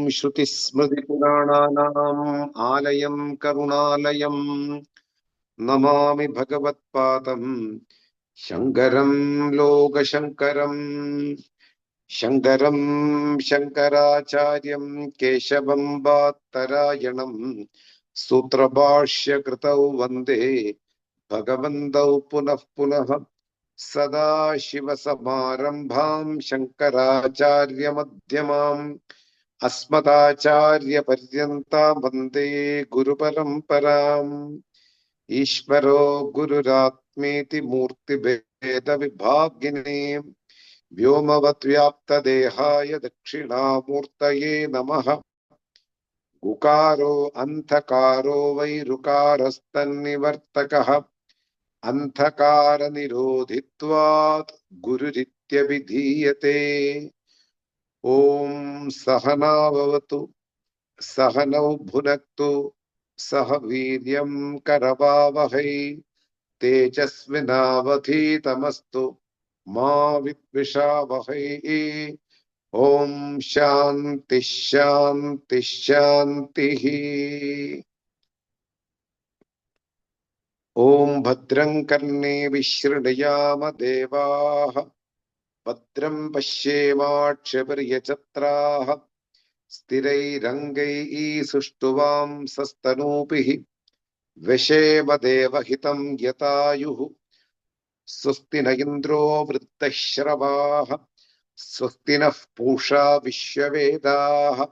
Shrutismritipurananam Alayam Karunalayam Namami Bhagavatpadam Shankaram Logashankaram Shankaram Shankaracharyam Keshavam Bhattarayanam Sutrabhashya Kritau Vande Bhagavantau Punah Punah Sada Shiva Samarambham Shankaracharya Madhyamam Asmadacharya Paryanta Vande Guru Paramparam Ishvaro Gururatmeti Murti Veda Vibhagine Vyomavat Vyapta Dehaya Dakshinamurtaye Namaha Gukaro Anthakaro Vairukarastannivartakaha Anthakara Nirodhitvat Gururitya Vidhiyate Om Sahana Bhavatu Sahanau Bhunaktu Sahaviryam Karavavahai Tejasvinavadhitamastu Ma Vidvishavahai Om Shanti Shanti Shanti Om Bhadram Karne Vishrudayama Devaha Bhadram Pashyemakshavaryachatraha Stirai Rangai Sushtuvam Sastanupihi Vesheva Devahitam Yatayuhu Sustina Indro Vrittashravaha Sustina Pusha Vishyavedaha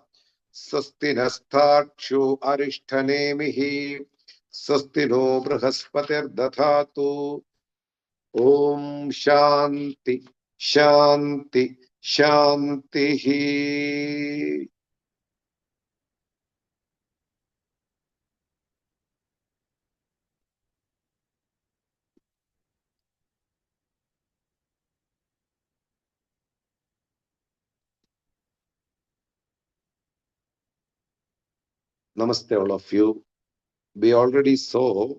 Sustina Stharshu Arishthanemihi Sustino Brahaspatir Dathatu Om Shanti Shanti Shanti. Namaste all of you. We already saw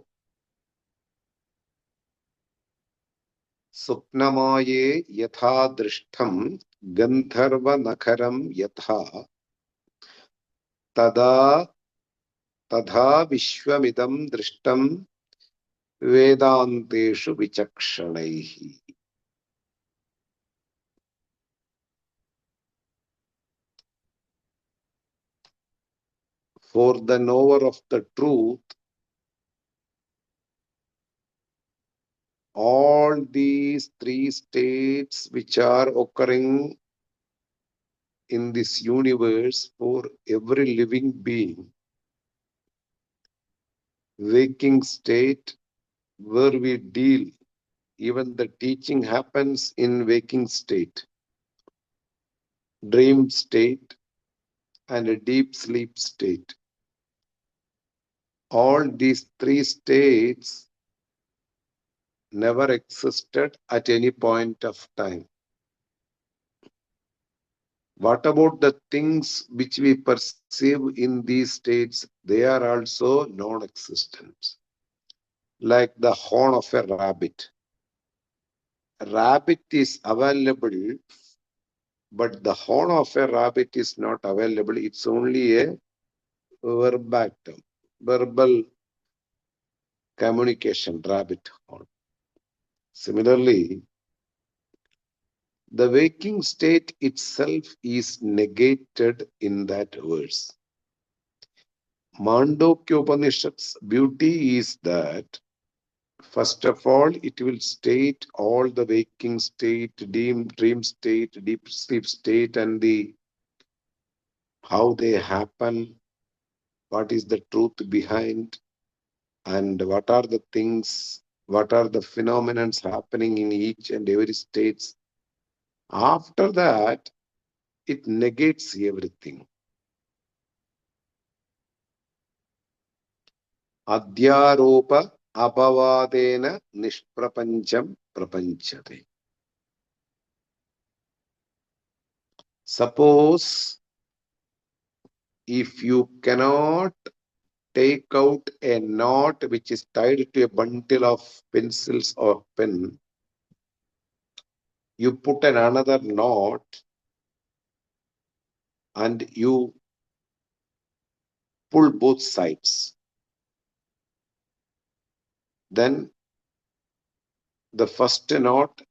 Supnamaye Yatha Drishtam Gandharva Nakaram Yatha Tada Tadha Vishwamidam Drishtam Vedanteshu Vichakshanaihi. For the knower of the truth, all these three states which are occurring in this universe for every living being, waking state where we deal, even the teaching happens in waking state, dream state, and a deep sleep state. All these three states never existed at any point of time. What about the things which we perceive in these states? They are also non-existent. Like the horn of a rabbit. A rabbit is available, but the horn of a rabbit is not available. It's only a verbatim, verbal communication, rabbit horn. Similarly, the waking state itself is negated in that verse. Māṇḍūkya Upanishad's beauty is that, first of all, it will state all the waking state, dream state, deep sleep state, and how they happen, what is the truth behind, and what are the things, what are the phenomena happening in each and every states. After that, it negates everything. Adhyaropa apavadena nishprapancham prapanchate. Suppose if you cannot take out a knot which is tied to a bundle of pencils or pen, you put another knot and you pull both sides. Then the first knot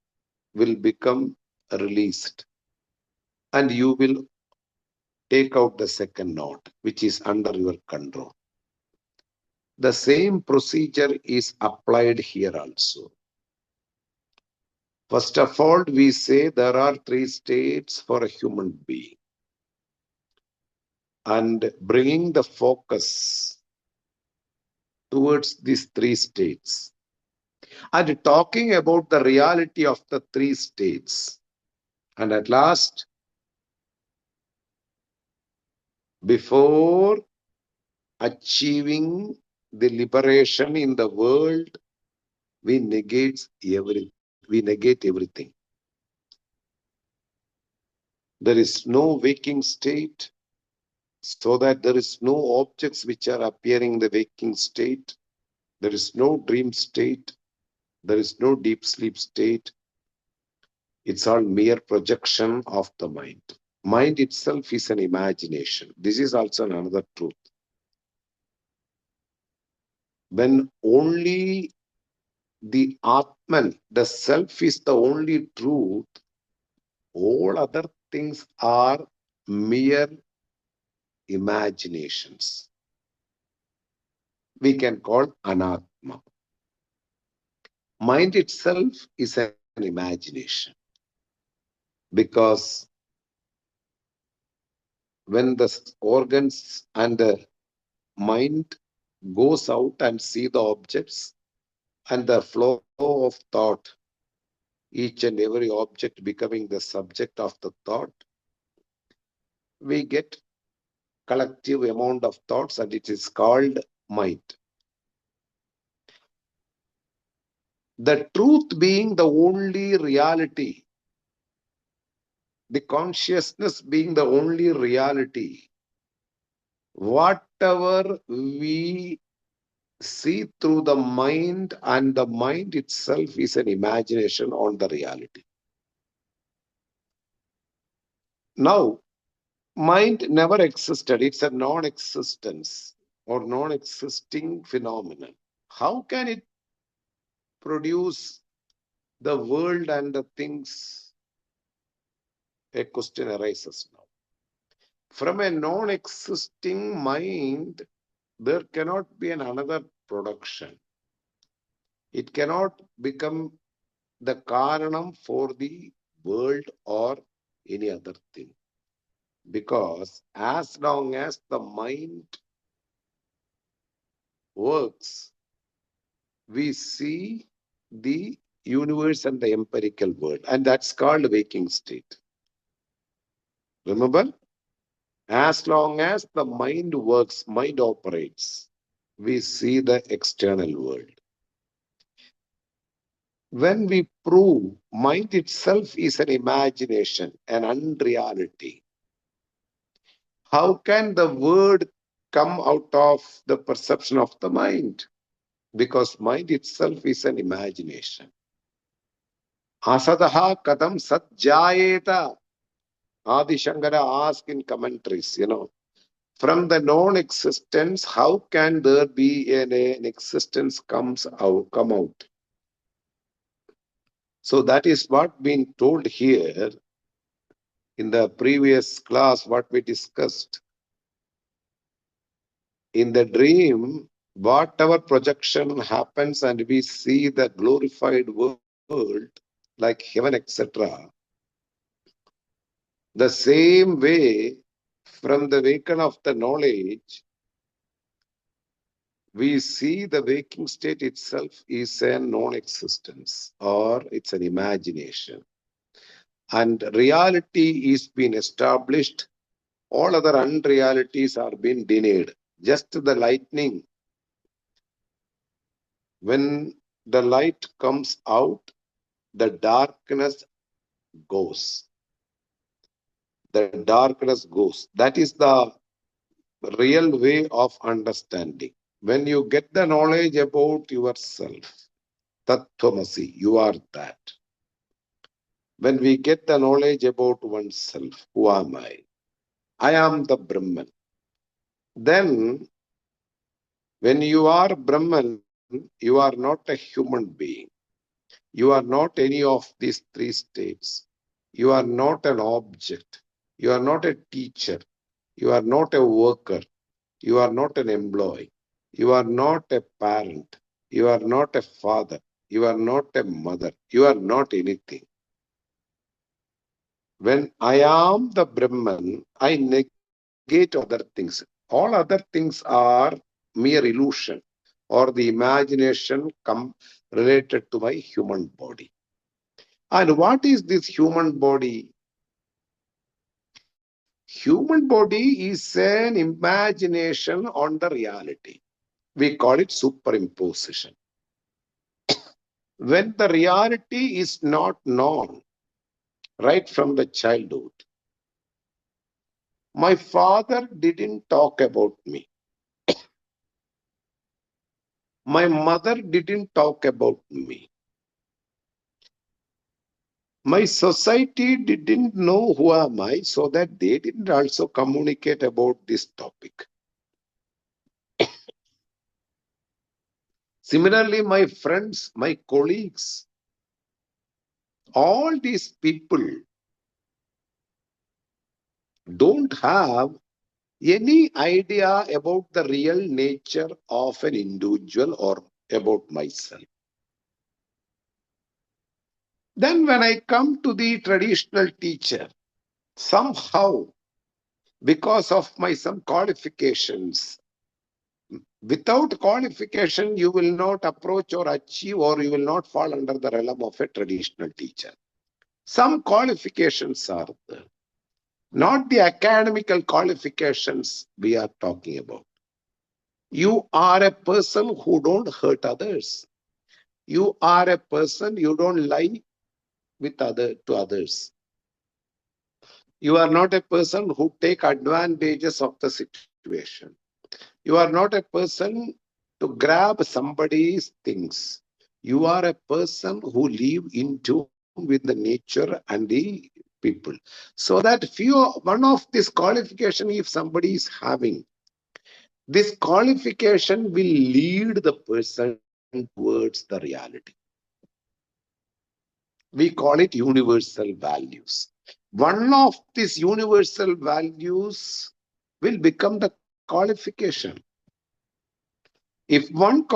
will become released, and you will take out the second knot, which is under your control. The same procedure is applied here also. First of all, we say there are three states for a human being. And bringing the focus towards these three states and talking about the reality of the three states. And at last, before achieving the liberation in the world, we negate everything. There is no waking state, so that there is no objects which are appearing in the waking state. There is no dream state. There is no deep sleep state. It's all mere projection of the mind. Mind itself is an imagination. This is also another truth. When only the Atman, the self, is the only truth, all other things are mere imaginations. We can call anatma. Mind itself is an imagination. Because when the organs and the mind goes out and see the objects and the flow of thought, each and every object becoming the subject of the thought, we get collective amount of thoughts, and it is called mind. The truth being the only reality, the consciousness being the only reality, whatever we see through the mind, and the mind itself is an imagination on the reality. Now, mind never existed. It's a non-existence or non-existing phenomenon. How can it produce the world and the things? A question arises now. From a non-existing mind, there cannot be another production. It cannot become the karanam for the world or any other thing. Because as long as the mind works, we see the universe and the empirical world, and that's called waking state. Remember, as long as the mind works, mind operates, we see the external world. When we prove mind itself is an imagination, an unreality, how can the word come out of the perception of the mind? Because mind itself is an imagination. Asadaha kadam sat jayeta. Adi Shankara asked in commentaries, from the non-existence, how can there be an existence come out? So that is what being told here in the previous class, what we discussed. In the dream, whatever projection happens and we see the glorified world like heaven, etc., the same way from the waken of the knowledge, we see the waking state itself is a non-existence or it's an imagination. And reality is being established. All other unrealities are being denied. Just the lightning. When the light comes out, the darkness goes. The darkness goes. That is the real way of understanding. When you get the knowledge about yourself, Tattvamasi, you are that. When we get the knowledge about oneself, who am I? I am the Brahman. then when you are Brahman, you are not a human being. You are not any of these three states. You are not an object. You are not a teacher. You are not a worker. You are not an employee. You are not a parent. You are not a father. You are not a mother. You are not anything. When I am the Brahman, I negate other things. All other things are mere illusion or the imagination related to my human body. And what is this human body? Human body is an imagination on the reality. We call it superimposition. When the reality is not known right from the childhood, my father didn't talk about me. My mother didn't talk about me. My society didn't know who am I, so that they didn't also communicate about this topic. Similarly, my friends, my colleagues, all these people don't have any idea about the real nature of an individual or about myself. Then when I come to the traditional teacher, somehow, because of my some qualifications, without qualification, you will not approach or achieve, or you will not fall under the realm of a traditional teacher. Some qualifications are there, not the academical qualifications we are talking about. You are a person who don't hurt others. You are a person, you don't lie to others. You are not a person who take advantages of the situation. You are not a person to grab somebody's things. You are a person who live in tune with the nature and the people. So that one of this qualification, if somebody is having, this qualification will lead the person towards the reality. We call it universal values. One of these universal values will become the qualification. If one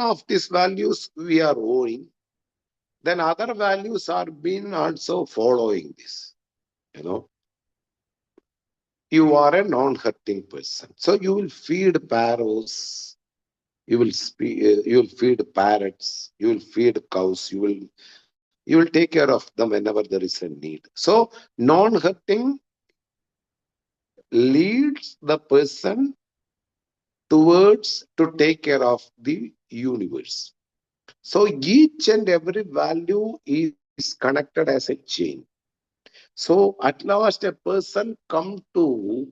of these values we are owing, then other values are being also following this. You know, you are a non-hurting person, so you will feed parrots, you will feed parrots, you will feed cows, you will take care of them whenever there is a need. So non-hurting leads the person towards to take care of the universe. So each and every value is connected as a chain. So at last a person come to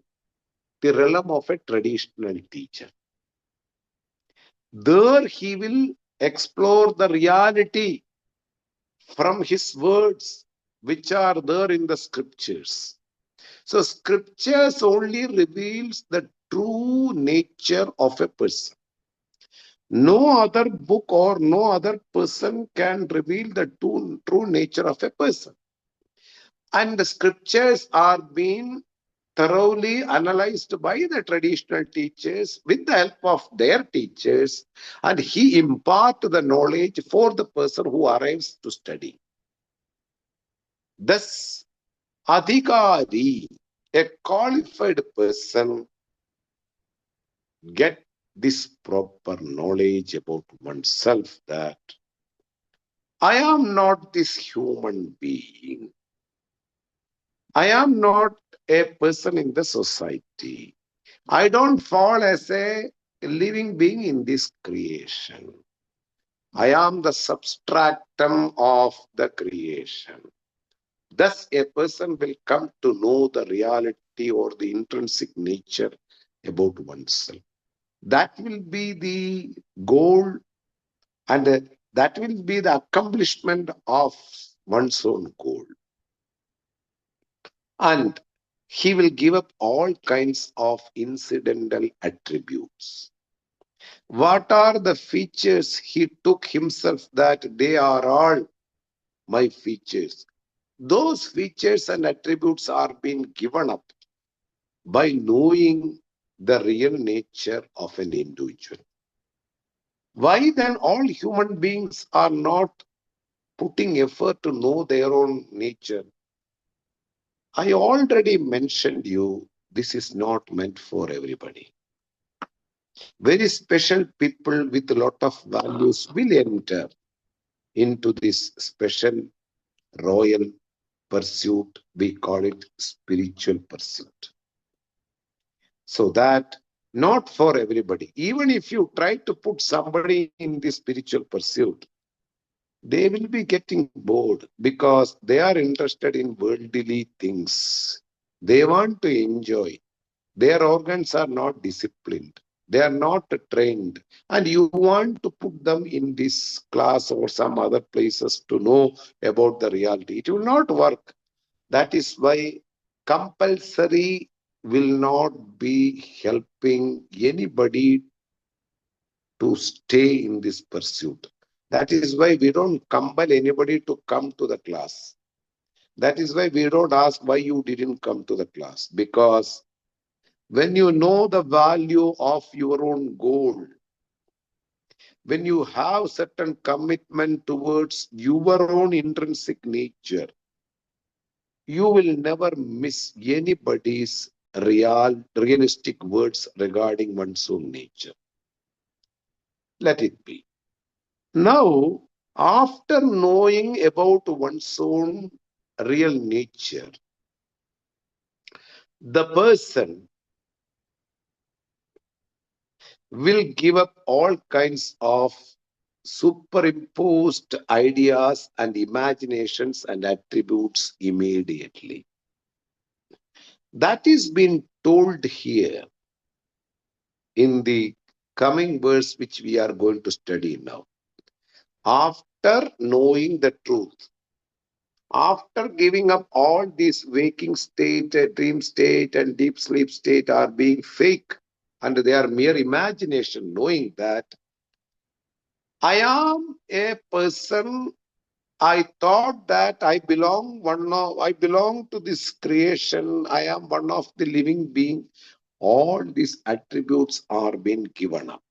the realm of a traditional teacher. There he will explore the reality from his words which are there in the scriptures. So scriptures only reveals the true nature of a person. No other book or no other person can reveal the true nature of a person. And the scriptures are being thoroughly analyzed by the traditional teachers with the help of their teachers, and he impart the knowledge for the person who arrives to study. Thus, adhikari, a qualified person, get this proper knowledge about oneself, that I am not this human being. I am not a person in the society. I don't fall as a living being in this creation. I am the substratum of the creation. Thus, a person will come to know the reality or the intrinsic nature about oneself. That will be the goal, and that will be the accomplishment of one's own goal. And He will give up all kinds of incidental attributes. What are the features he took himself that they are all my features? Those features and attributes are being given up by knowing the real nature of an individual. Why then all human beings are not putting effort to know their own nature? I already mentioned you, this is not meant for everybody. Very special people with a lot of values will enter into this special royal pursuit. We call it spiritual pursuit. So that not for everybody. Even if you try to put somebody in this spiritual pursuit, they will be getting bored because they are interested in worldly things. They want to enjoy. Their organs are not disciplined. They are not trained. And you want to put them in this class or some other places to know about the reality. It will not work. That is why compulsory will not be helping anybody to stay in this pursuit. That is why we don't compel anybody to come to the class. That is why we don't ask why you didn't come to the class. Because when you know the value of your own goal, when you have certain commitment towards your own intrinsic nature, you will never miss anybody's realistic words regarding one's own nature. Let it be. Now, after knowing about one's own real nature, the person will give up all kinds of superimposed ideas and imaginations and attributes immediately. That is being told here in the coming verse which we are going to study now. After knowing the truth, after giving up all these waking state, dream state, and deep sleep state are being fake and they are mere imagination, knowing that I am a person, I thought that I belong to this creation, I am one of the living being. All these attributes are being given up,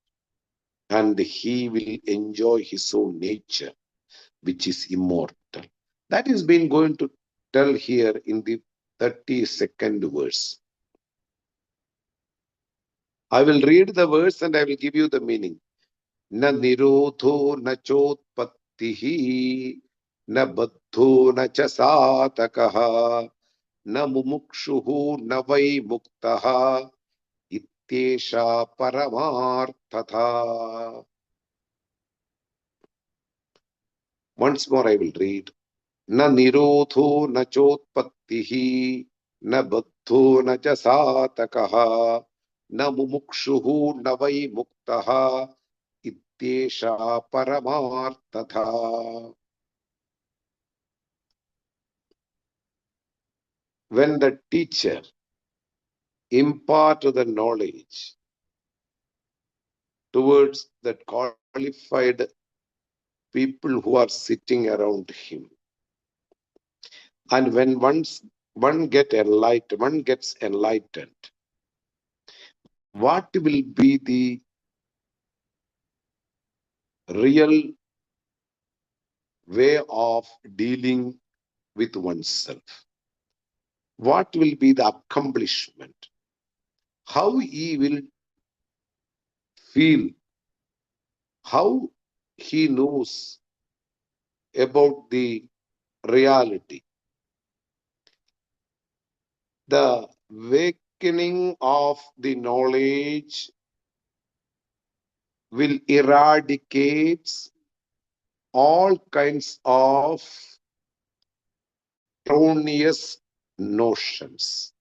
and he will enjoy his own nature, which is immortal. That is been going to tell here in the 32nd verse. I will read the verse and I will give you the meaning. Na nirodho na chotpattihi na baddho na cha satakaha na mumukshuhu na vai muktaha ityesha paramarthatha. Once more I will read. Na nirodho na chotpattihi na baddho na cha satakaha na mumukshuhu na vai muktaha ityesha paramarthatha. When the teacher impart the knowledge towards the qualified people who are sitting around him, and when one gets enlightened, what will be the real way of dealing with oneself? What will be the accomplishment? How he will feel? How he knows about the reality? The awakening of the knowledge will eradicate all kinds of erroneous notions.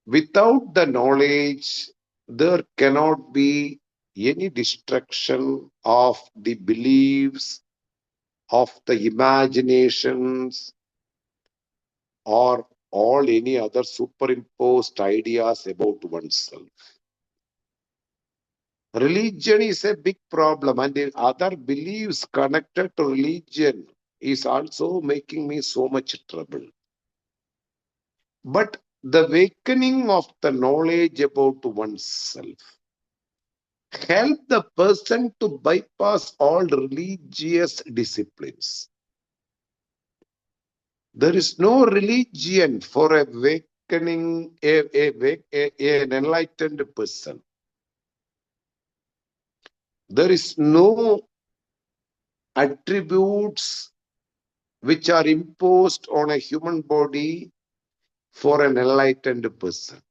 Without the knowledge, there cannot be any destruction of the beliefs, of the imaginations, or all any other superimposed ideas about oneself. Religion is a big problem, and the other beliefs connected to religion is also making me so much trouble. But the awakening of the knowledge about oneself help the person to bypass all religious disciplines. There is no religion for awakening an enlightened person. There is no attributes which are imposed on a human body for an enlightened person.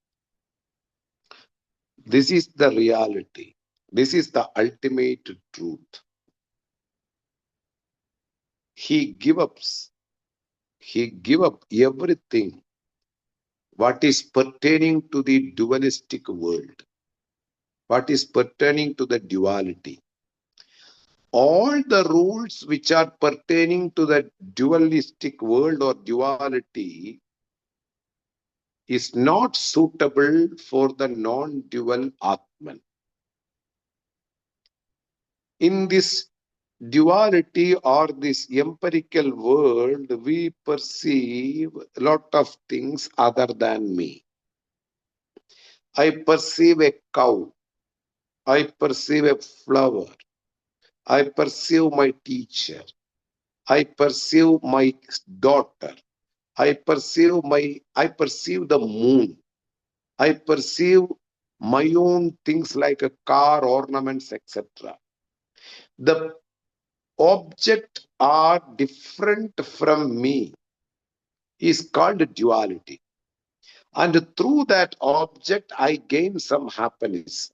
This is the reality. This is the ultimate truth. He gave up everything what is pertaining to the dualistic world, what is pertaining to the duality. All the rules which are pertaining to the dualistic world or duality is not suitable for the non-dual Atman. In this duality or this empirical world, we perceive a lot of things other than me. I perceive a cow. I perceive a flower. I perceive my teacher. I perceive my daughter. I perceive the moon. I perceive my own things like a car, ornaments, etc. The object are different from me is called duality. And through that object, I gain some happiness.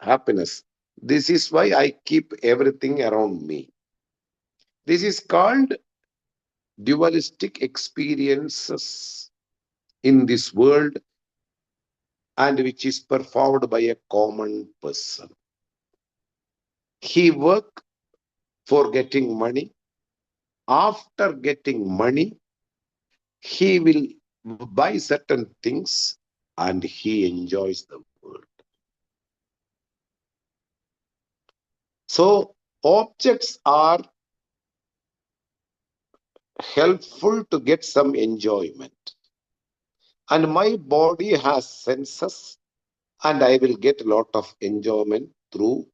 This is why I keep everything around me. This is called dualistic experiences in this world, and which is performed by a common person. He works for getting money. After getting money, he will buy certain things and he enjoys the world. So objects are helpful to get some enjoyment. And my body has senses, and I will get a lot of enjoyment through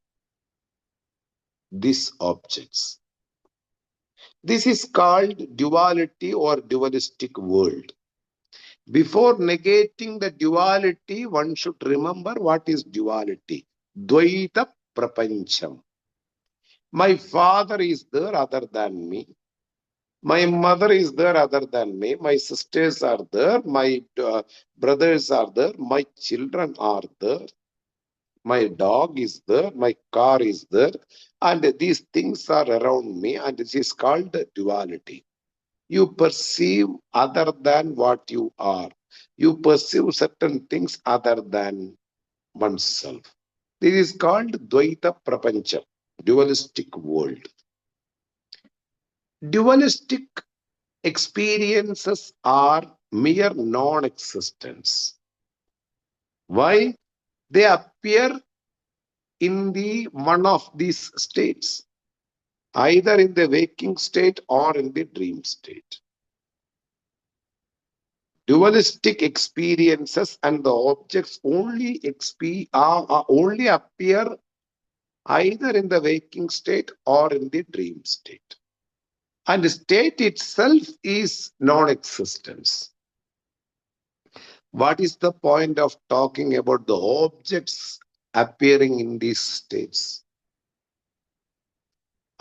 these objects. This is called duality or dualistic world. Before negating the duality, one should remember what is duality. Dvaita prapancham. My father is there other than me. My mother is there other than me. My sisters are there. My brothers are there. My children are there. My dog is there. My car is there. And these things are around me. And this is called duality. You perceive other than what you are. You perceive certain things other than oneself. This is called Dvaita Prapancha, dualistic world. Dualistic experiences are mere non-existence. Why? They appear in the one of these states, either in the waking state or in the dream state. Dualistic experiences and the objects only appear either in the waking state or in the dream state. And the state itself is non-existence. What is the point of talking about the objects appearing in these states?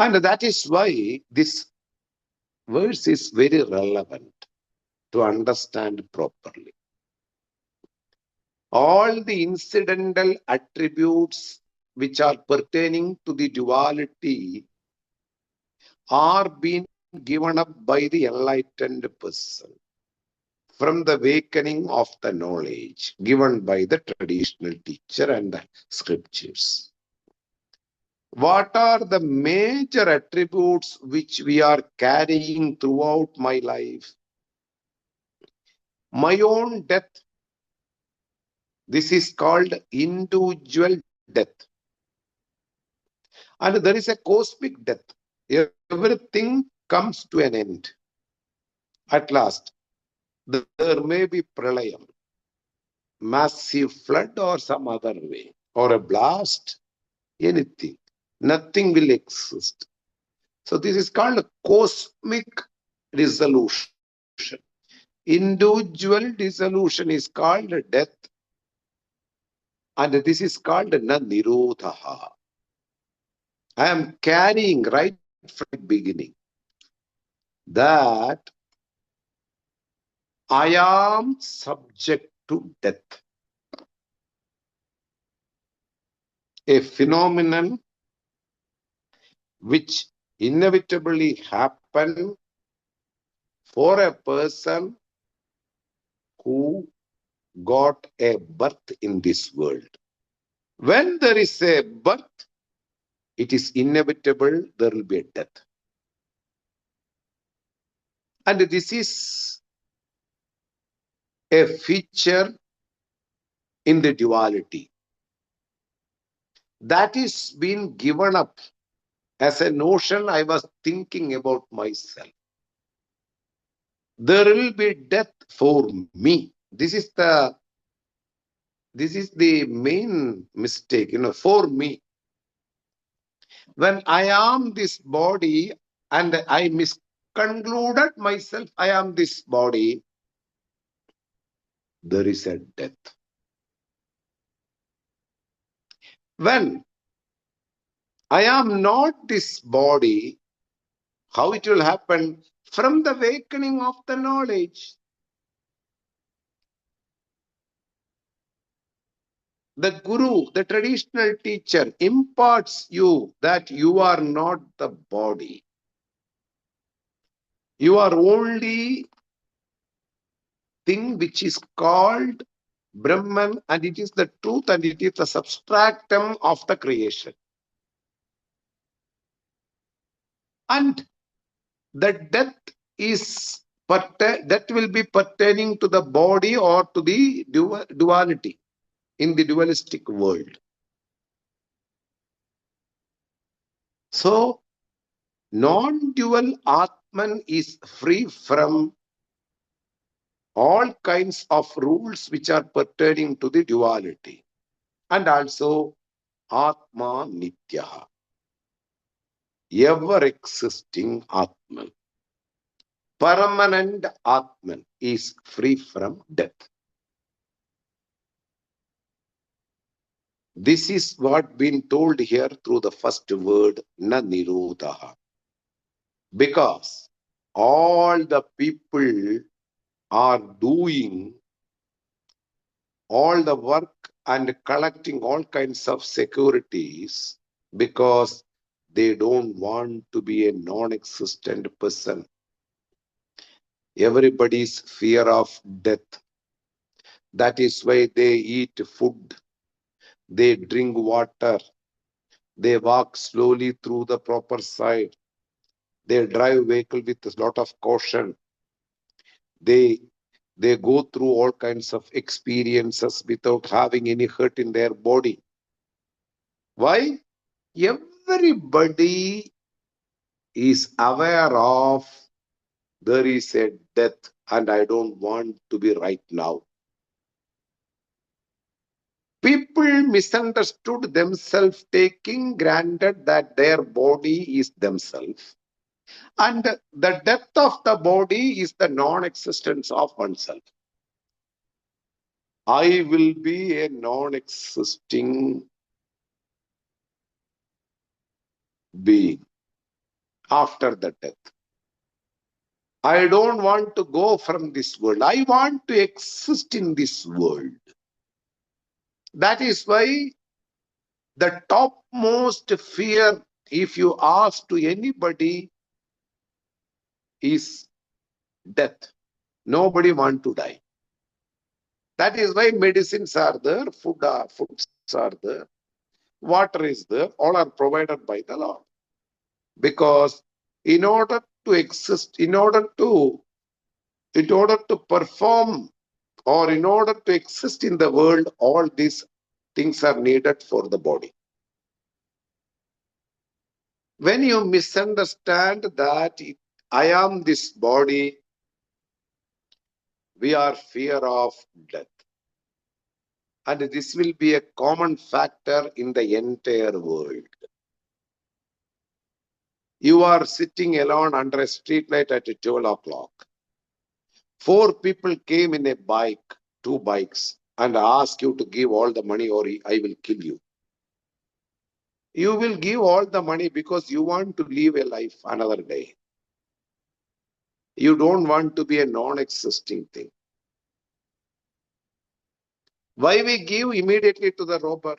And that is why this verse is very relevant to understand properly. All the incidental attributes which are pertaining to the duality are being given up by the enlightened person from the awakening of the knowledge given by the traditional teacher and the scriptures. What are the major attributes which we are carrying throughout my life? my own death. This is called individual death. And there is a cosmic death. Everything comes to an end. At last, there may be pralayam, massive flood or some other way, or a blast, anything. Nothing will exist. So this is called a cosmic dissolution. Individual dissolution is called death, and this is called na nirodha. I am carrying right from the beginning that I am subject to death. A phenomenon which inevitably happen for a person who got a birth in this world. When there is a birth, it is inevitable there will be a death. And this is a feature in the duality that is being given up as a notion. I was thinking about myself. There will be death for me. This is the main mistake, for me. When I am this body and I misconcluded myself, I am this body, there is a death. When I am not this body, how it will happen? From the awakening of the knowledge. The guru, the traditional teacher, imparts you that you are not the body. You are only thing which is called Brahman, and it is the truth, and it is the substratum of the creation. And the death will be pertaining to the body or to the duality in the dualistic world. So, non-dual Atman is free from all kinds of rules which are pertaining to the duality. And also, Atma Nityaha, ever-existing Atman. Permanent Atman is free from death. This is what been told here through the first word, na nirodha. Because all the people are doing all the work and collecting all kinds of securities because they don't want to be a non-existent person. Everybody's fear of death. That is why they eat food, they drink water, they walk slowly through the proper side, they drive vehicle with a lot of caution, they go through all kinds of experiences without having any hurt in their body. Why? Everybody is aware of there is a death and I don't want to be right now. People misunderstood themselves, taking granted that their body is themselves. And the death of the body is the non-existence of oneself. I will be a non-existing being after the death. I don't want to go from this world. I want to exist in this world. That is why the topmost fear, if you ask to anybody, is death. Nobody wants to die. That is why medicines are there, foods are there, water is there, all are provided by the Lord. Because in order to exist, in order to perform or in order to exist in the world, all these things are needed for the body. When you misunderstand that I am this body, we are fear of death. And this will be a common factor in the entire world. You are sitting alone under a street light at 12 o'clock. 4 people came in a bike, 2 bikes, and asked you to give all the money or I will kill you. You will give all the money because you want to live a life another day. You don't want to be a non-existing thing. Why we give immediately to the robber?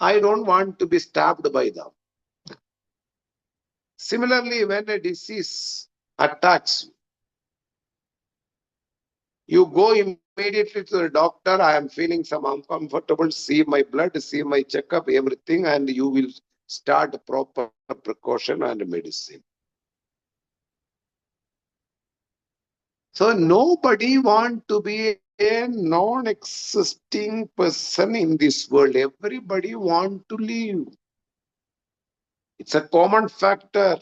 I don't want to be stabbed by them. Similarly, when a disease attacks you, go immediately to the doctor. I am feeling some uncomfortable. See my blood, see my checkup, everything, and you will start proper precaution and medicine. So nobody want to be a non-existing person in this world. Everybody want to live. It's a common factor.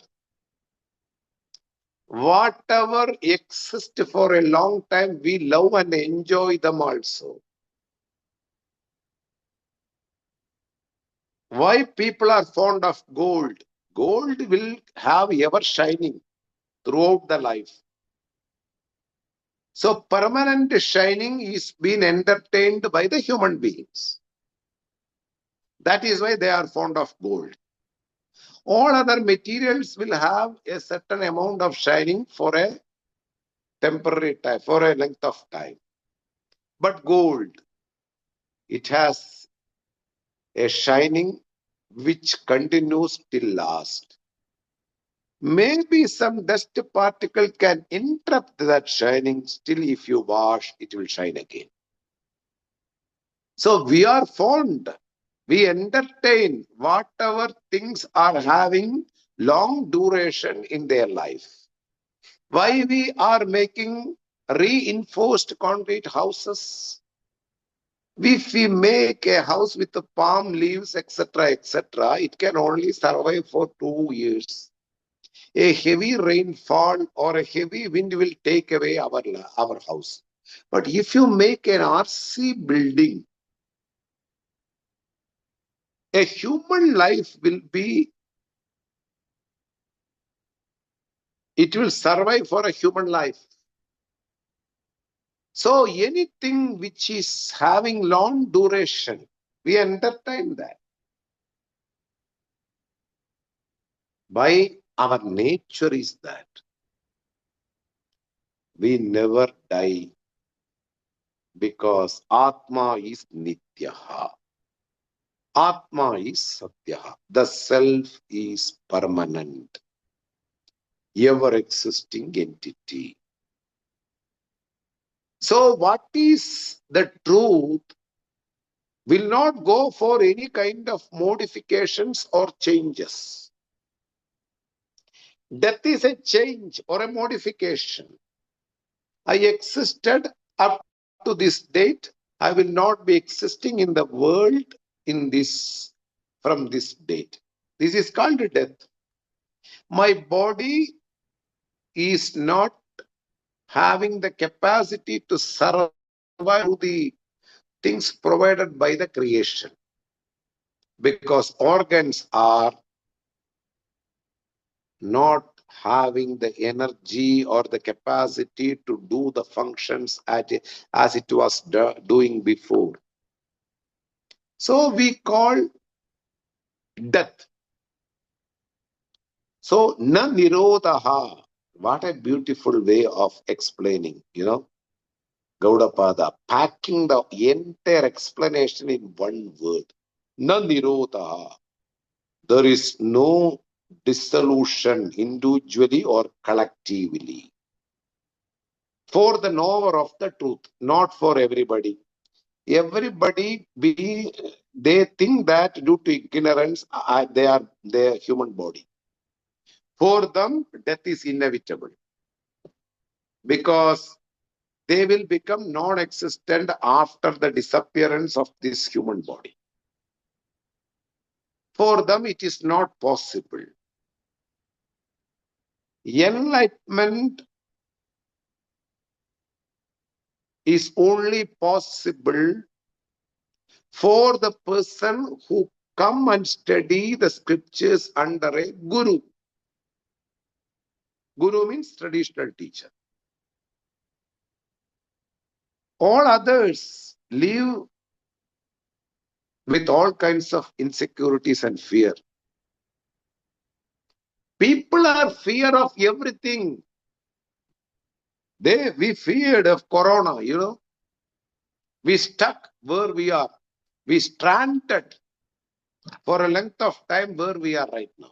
Whatever exists for a long time, we love and enjoy them also. Why people are fond of gold? Gold will have ever shining throughout the life. So permanent shining is being entertained by the human beings. That is why they are fond of gold. All other materials will have a certain amount of shining for a temporary time, for a length of time. But gold, it has a shining which continues till last. Maybe some dust particle can interrupt that shining. Still, if you wash, it will shine again. So we are fond. We entertain whatever things are having long duration in their life. Why we are making reinforced concrete houses? If we make a house with the palm leaves, etc., etc., it can only survive for 2 years. A heavy rainfall or a heavy wind will take away our house. But if you make an RC building, a human life will be, it will survive for a human life. So anything which is having long duration, we entertain that. By our nature is that we never die because Atma is Nityaha. Atma is Satyaha. The self is permanent, ever existing entity. So what is the truth will not go for any kind of modifications or changes. Death is a change or a modification. I existed up to this date. I will not be existing in the world in this from this date. This is called death. My body is not having the capacity to survive the things provided by the creation, because organs are not having the energy or the capacity to do the functions as it was doing before. So we call death. So na nirodha. What a beautiful way of explaining, Gaudapada, packing the entire explanation in one word. Na nirodha. There is no dissolution individually or collectively. For the knower of the truth, not for everybody. Everybody they think that due to ignorance, they are their human body. For them, death is inevitable. Because they will become non-existent after the disappearance of this human body. For them, it is not possible. Enlightenment is only possible for the person who come and study the scriptures under a guru. Guru means traditional teacher. All others live with all kinds of insecurities and fear. People are fear of everything. We feared of corona, We stuck where we are. We stranded for a length of time where we are right now.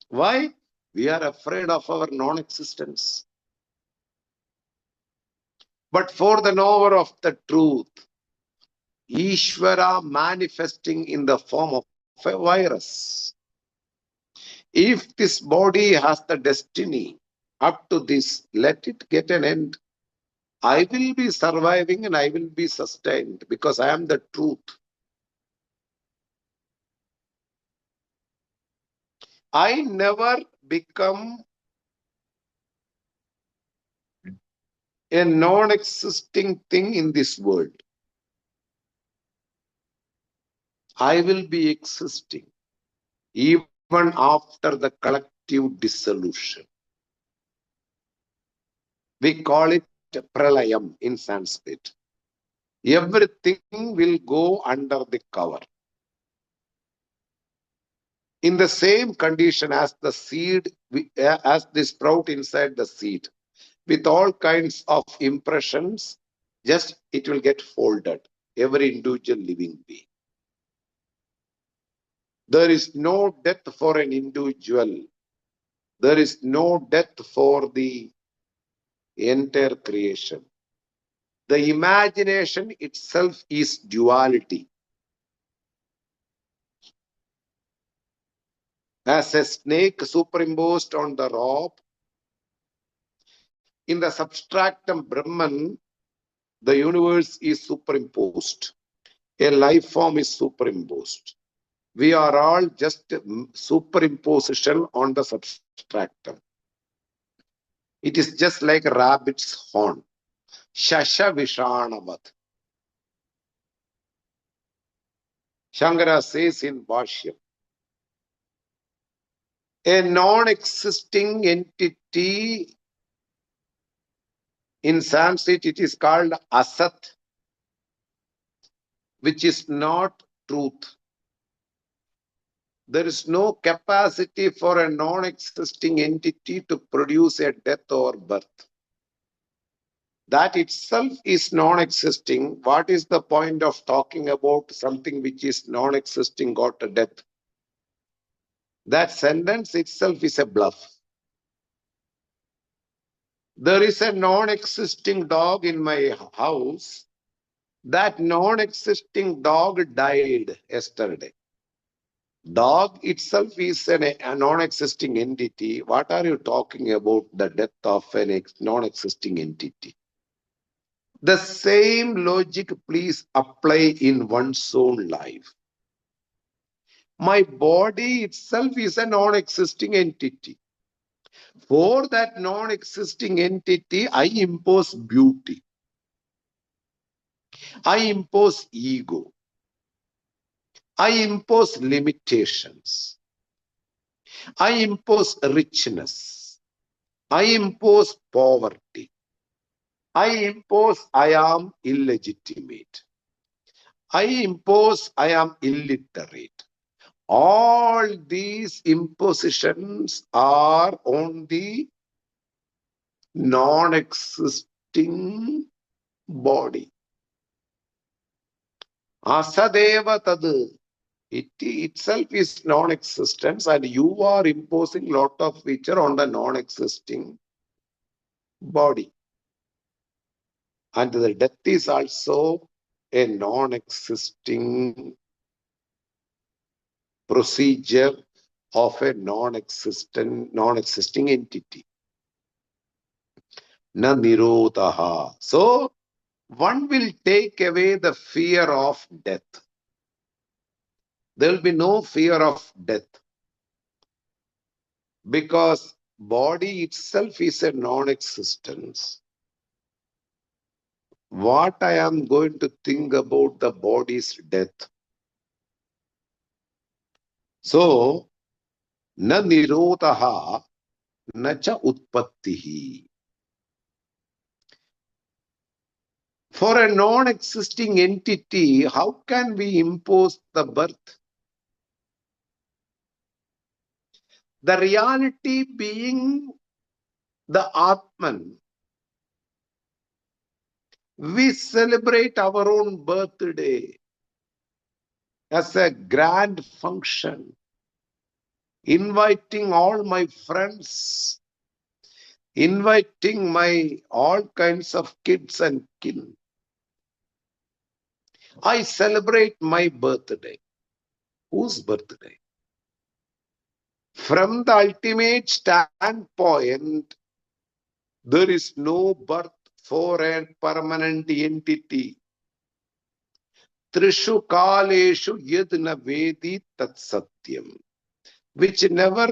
Why? We are afraid of our non-existence. But for the knower of the truth, Ishvara manifesting in the form of a virus. If this body has the destiny up to this, let it get an end. I will be surviving and I will be sustained because I am the truth. I never become a non-existing thing in this world. I will be existing even after the collective dissolution. We call it pralayam in Sanskrit. Everything will go under the cover. In the same condition as the seed, as the sprout inside the seed, with all kinds of impressions, just it will get folded, every individual living being. There is no death for an individual. There is no death for the entire creation. The imagination itself is duality. As a snake superimposed on the rope, in the substratum Brahman, the universe is superimposed. A life form is superimposed. We are all just superimposition on the substratum. It is just like a rabbit's horn. Shasha Vishanavat. Shankara says in Bhashyam, a non-existing entity, in Sanskrit it is called Asat, which is not truth. There is no capacity for a non-existing entity to produce a death or birth. That itself is non-existing. What is the point of talking about something which is non-existing got a death? That sentence itself is a bluff. There is a non-existing dog in my house. That non-existing dog died yesterday. Dog itself is a non-existing entity. What are you talking about the death of a non-existing entity? The same logic please apply in one's own life. My body itself is a non-existing entity. For that non-existing entity, I impose beauty. I impose ego. I impose limitations. I impose richness. I impose poverty. I impose I am illegitimate. I impose I am illiterate. All these impositions are on the non-existing body. Asadeva tad. It itself is non-existence and you are imposing lot of feature on the non-existing body. And the death is also a non-existing procedure of a non-existing entity. na nirodhaha. So, one will take away the fear of death. There will be no fear of death because body itself is a non-existence. What I am going to think about the body's death? So, na nirodhaha na cha utpattihi. For a non-existing entity, how can we impose the birth? The reality being the Atman, we celebrate our own birthday as a grand function, inviting all my friends, inviting my all kinds of kids and kin. I celebrate my birthday. Whose birthday? From the ultimate standpoint, there is no birth for a permanent entity. Trishu kaleshu yad na vedi tat satyam. Which never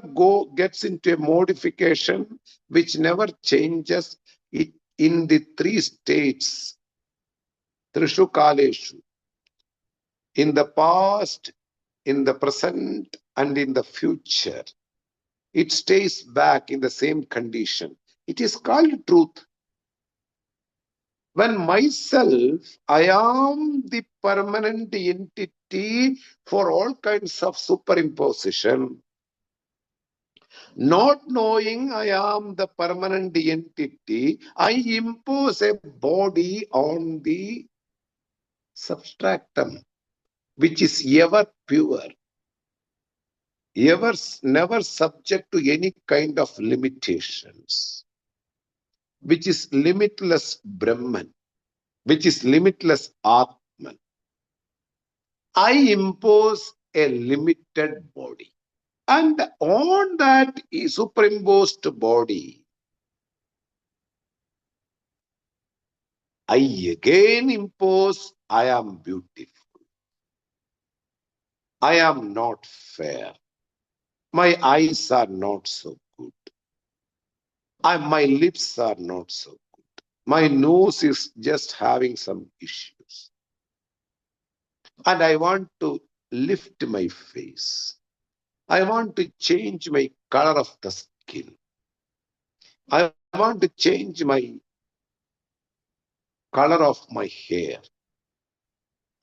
gets into a modification, which never changes it in the three states. Trishu kaleshu. In the past, in the present, and in the future. It stays back in the same condition. It is called truth. When myself, I am the permanent entity for all kinds of superimposition, not knowing I am the permanent entity, I impose a body on the substratum, which is ever pure, ever never subject to any kind of limitations, which is limitless Brahman, which is limitless Atman. I impose a limited body. And on that superimposed body, I again impose, I am beautiful. I am not fair. My eyes are not so good. My lips are not so good. My nose is just having some issues. And I want to lift my face. I want to change my color of the skin. I want to change my color of my hair.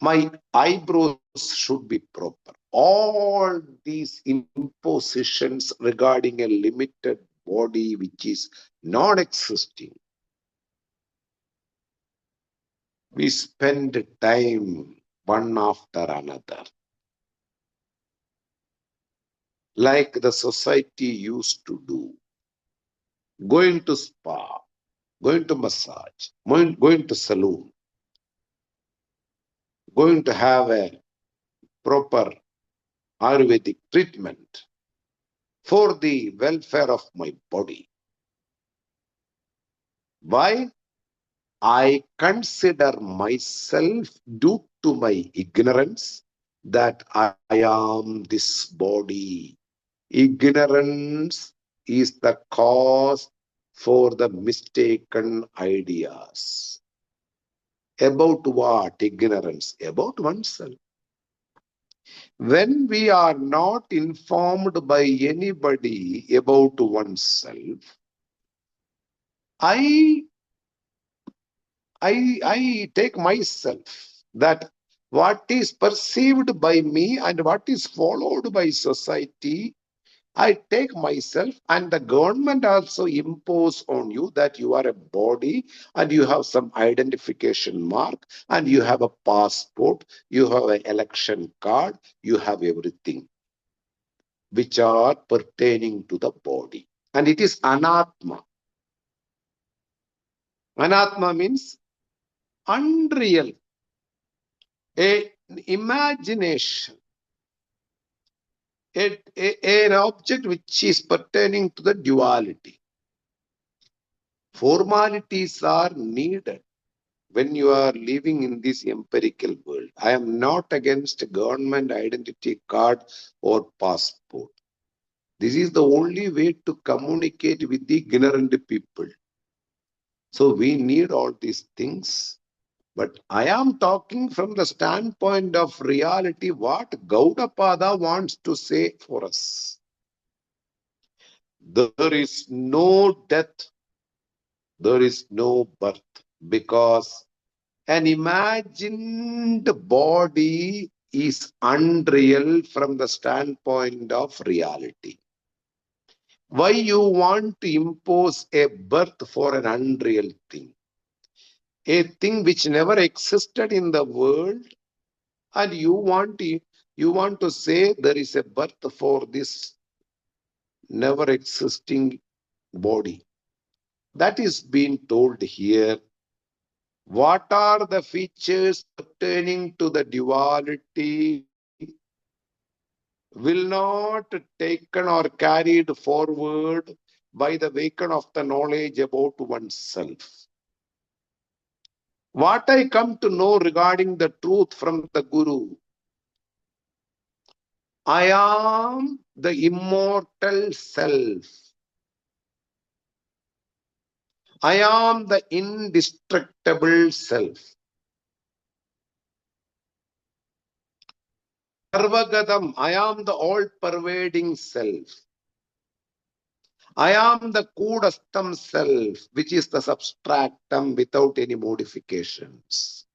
My eyebrows should be proper. All these impositions regarding a limited body which is non-existing. We spend time one after another. Like the society used to do. Going to spa, going to massage, going to salon, going to have a proper Ayurvedic treatment for the welfare of my body. Why? I consider myself, due to my ignorance, that I am this body. Ignorance is the cause for the mistaken ideas. About what? Ignorance. About oneself. When we are not informed by anybody about oneself, I take myself that what is perceived by me and what is followed by society, I take myself, and the government also impose on you that you are a body and you have some identification mark and you have a passport, you have an election card, you have everything which are pertaining to the body. And it is anatma. Anatma means unreal, an imagination, an object which is pertaining to the duality. Formalities are needed when you are living in this empirical world. I am not against government identity card or passport. This is the only way to communicate with the ignorant people. So we need all these things. But I am talking from the standpoint of reality, what Gaudapada wants to say for us. There is no death, there is no birth, because an imagined body is unreal from the standpoint of reality. Why you want to impose a birth for an unreal thing? A thing which never existed in the world, and you want to say there is a birth for this never existing body. That is being told here. What are the features pertaining to the duality will not taken or carried forward by the beacon of the knowledge about oneself. What I come to know regarding the truth from the Guru, I am the immortal self. I am the indestructible self. Sarvagadam, I am the all-pervading self. I am the Kudastam self, which is the substratum without any modifications.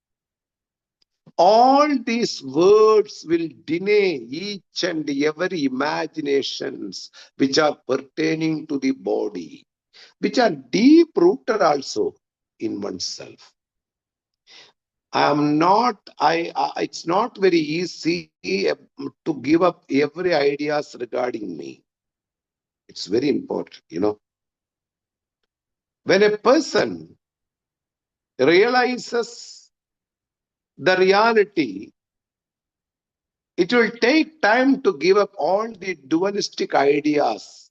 All these words will deny each and every imaginations which are pertaining to the body, which are deep-rooted also in oneself. It's not very easy to give up every ideas regarding me. It's very important. When a person realizes the reality, it will take time to give up all the dualistic ideas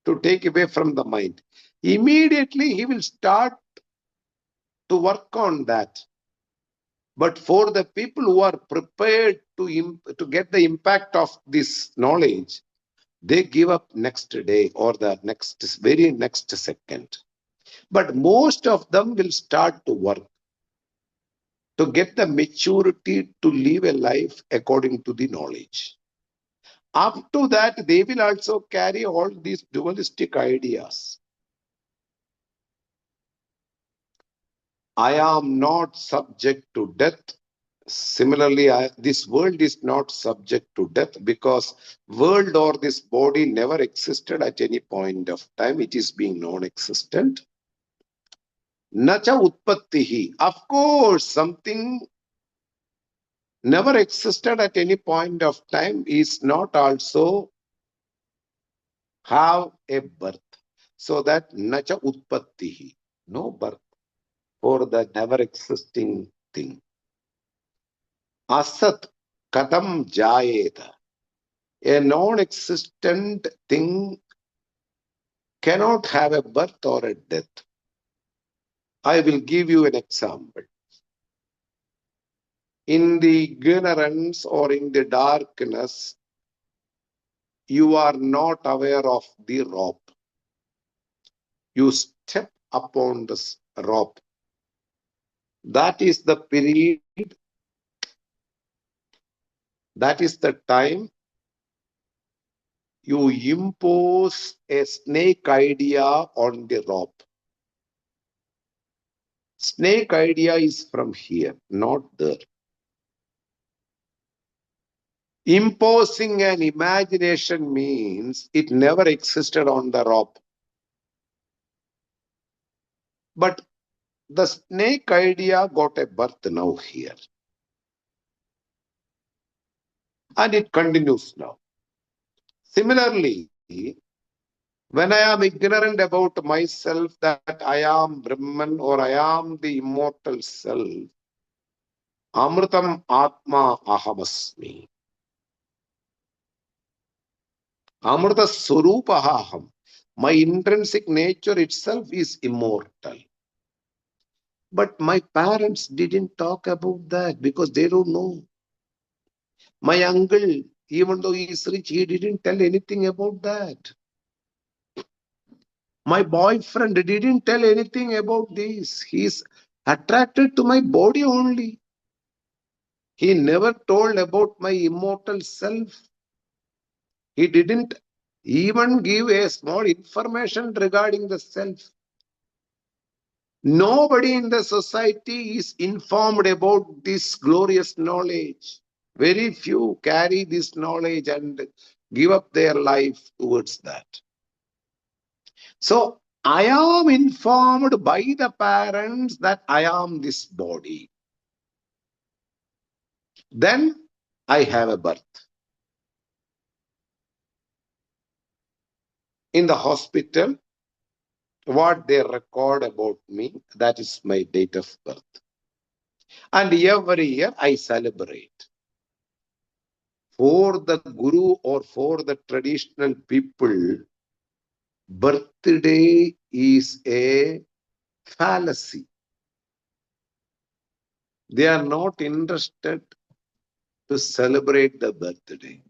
to take away from the mind. Immediately he will start to work on that. But for the people who are prepared to get the impact of this knowledge, they give up next day or the very next second. But most of them will start to work to get the maturity to live a life according to the knowledge. Up to that, they will also carry all these dualistic ideas. I am not subject to death. Similarly, this world is not subject to death because world or this body never existed at any point of time. It is being non-existent. Nacha utpattihi. Of course, something never existed at any point of time is not also have a birth. So that nacha utpattihi. No birth for the never existing thing. Asat kadam jayeta. A non-existent thing cannot have a birth or a death. I will give you an example. In the ignorance or in the darkness, you are not aware of the rope. You step upon this rope. That is the period, that is the time you impose a snake idea on the rope. Snake idea is from here, not there. Imposing an imagination means it never existed on the rope. But the snake idea got a birth now here. And it continues now. Similarly, when I am ignorant about myself that I am Brahman or I am the immortal self, Amritam Atma Ahamasmi. Amrita Swarupa Aham. My intrinsic nature itself is immortal. But my parents didn't talk about that because they don't know. My uncle, even though he is rich, he didn't tell anything about that. My boyfriend didn't tell anything about this. He is attracted to my body only. He never told about my immortal self. He didn't even give a small information regarding the self. Nobody in the society is informed about this glorious knowledge. Very few carry this knowledge and give up their life towards that. So I am informed by the parents that I am this body. Then I have a birth. In the hospital, what they record about me, that is my date of birth. And every year I celebrate. For the guru or for the traditional people, birthday is a fallacy. They are not interested to celebrate the birthday.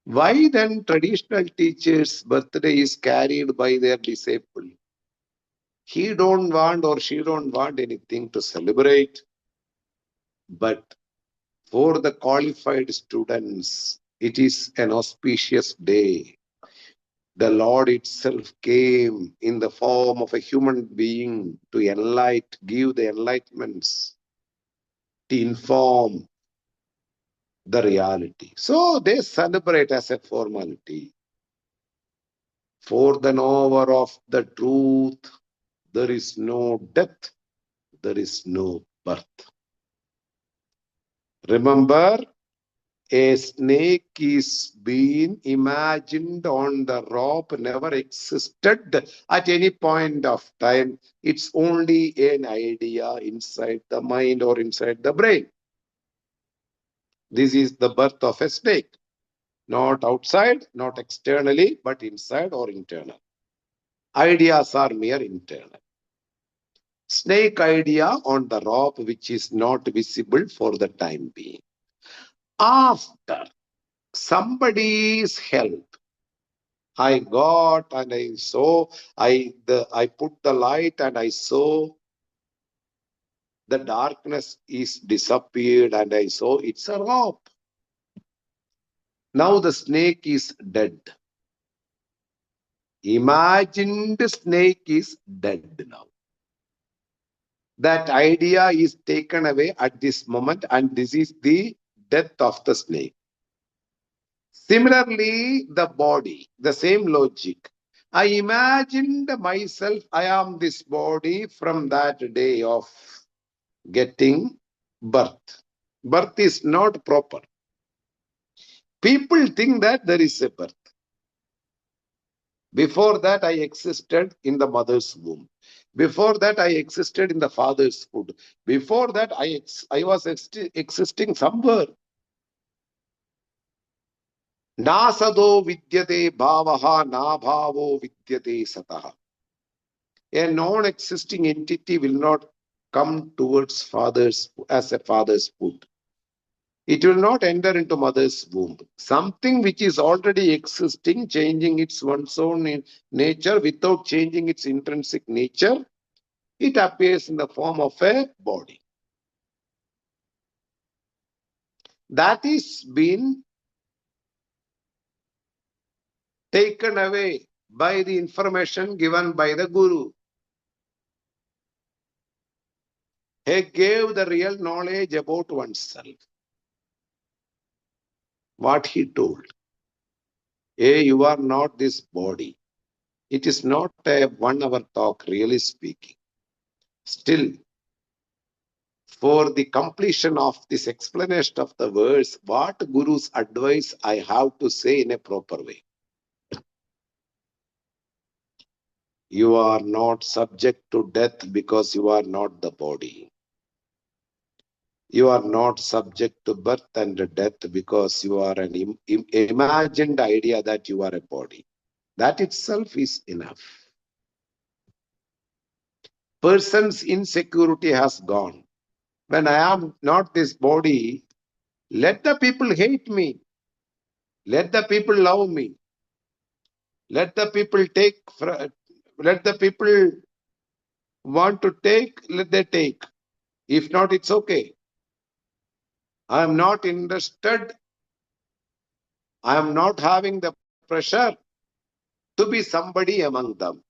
Why then traditional teachers' birthday is carried by their disciple? He don't want or she don't want anything to celebrate. But for the qualified students, it is an auspicious day. The Lord itself came in the form of a human being to give the enlightenments, to inform the reality. So they celebrate as a formality. For the knower of the truth, there is no death, there is no birth. Remember, a snake is being imagined on the rope, never existed at any point of time. It's only an idea inside the mind or inside the brain. This is the birth of a snake. Not outside, not externally, but inside or internal. Ideas are mere internal. Snake idea on the rope, which is not visible for the time being. After somebody's help, I got and I saw, I put the light and I saw the darkness is disappeared and I saw it's a rope. Now the snake is dead. Imagined snake is dead now. That idea is taken away at this moment, and this is the death of the snake. Similarly, the body, the same logic. I imagined myself, I am this body from that day of getting birth. Birth is not proper. People think that there is a birth. Before that, I existed in the mother's womb. Before that, I existed in the father's food. Before that, I was existing somewhere. Nasado vidyate bhavaha na bhavo vidyate sataha. A non-existing entity will not come towards father's as a father's food. It will not enter into mother's womb. Something which is already existing, changing its one's own nature without changing its intrinsic nature, it appears in the form of a body. That is been taken away by the information given by the Guru. He gave the real knowledge about oneself. What he told. Hey, you are not this body. It is not a 1 hour talk, really speaking. Still, for the completion of this explanation of the verse, what Guru's advice I have to say in a proper way. You are not subject to death because you are not the body. You are not subject to birth and death because you are an imagined idea that you are a body. That itself is enough. Person's insecurity has gone. When I am not this body, let the people hate me. Let the people love me. Let the people let the people want to take, let they take. If not, it's okay. I am not interested. I am not having the pressure to be somebody among them.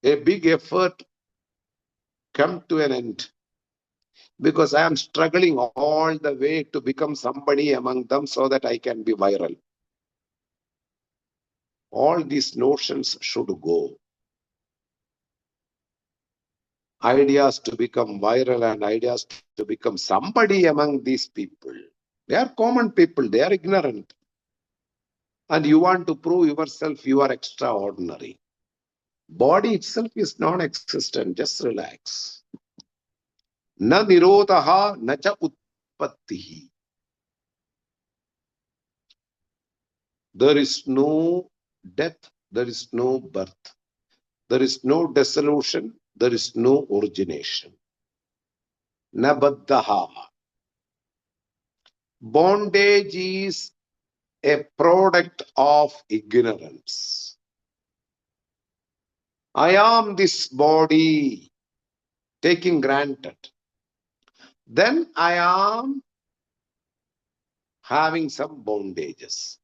A big effort come to an end because I am struggling all the way to become somebody among them so that I can be viral. All these notions should go. Ideas to become viral and ideas to become somebody among these people. They are common people, they are ignorant. And you want to prove yourself you are extraordinary. Body itself is non-existent, just relax. Na nirodha na cha utpattihi. There is no death, there is no birth. There is no dissolution, there is no origination. Na baddhaha. Bondage is a product of ignorance. I am this body, taking granted. Then I am having some bondages.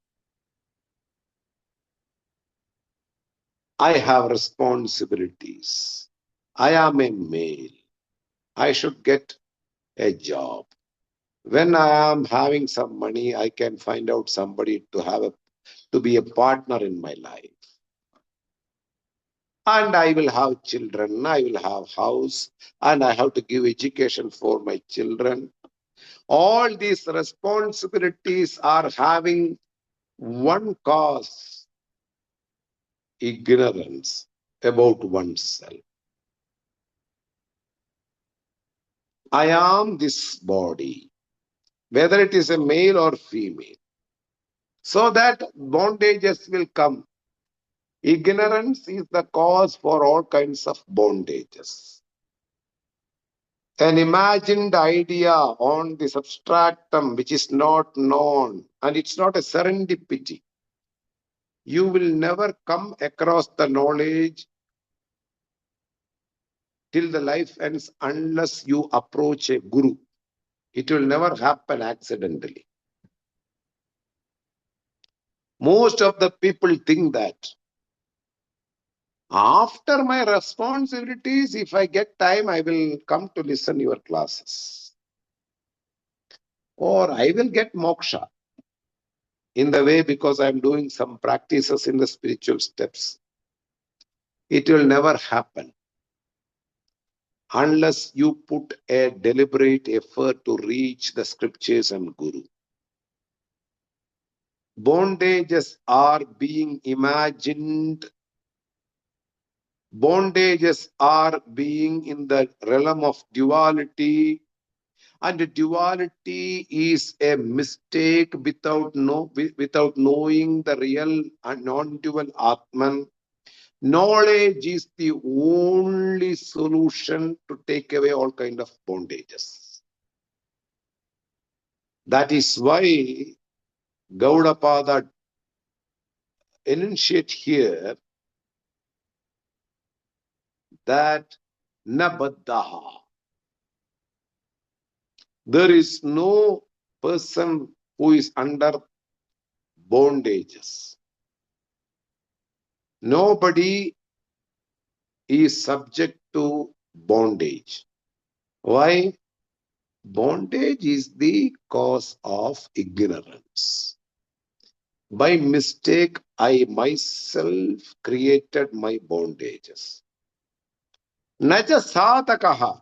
I have responsibilities. I am a male. I should get a job. When I am having some money, I can find out somebody to be a partner in my life. And I will have children, I will have house, and I have to give education for my children. All these responsibilities are having one cause: ignorance about oneself. I am this body, whether it is a male or female. So that bondages will come. Ignorance is the cause for all kinds of bondages. An imagined idea on the substratum which is not known, and it's not a serendipity. You will never come across the knowledge till the life ends unless you approach a guru. It will never happen accidentally. Most of the people think that after my responsibilities, if I get time, I will come to listen your classes. Or I will get moksha in the way because I am doing some practices in the spiritual steps. It will never happen unless you put a deliberate effort to reach the scriptures and guru. Bondages are being imagined. Bondages are being in the realm of duality, and duality is a mistake without knowing the real and non-dual Atman. Knowledge is the only solution to take away all kind of bondages. That is why Gaudapada enunciate here that na baddhaha. There is no person who is under bondages. Nobody is subject to bondage. Why? Bondage is the cause of ignorance. By mistake, I myself created my bondages. Naja sadhakaha.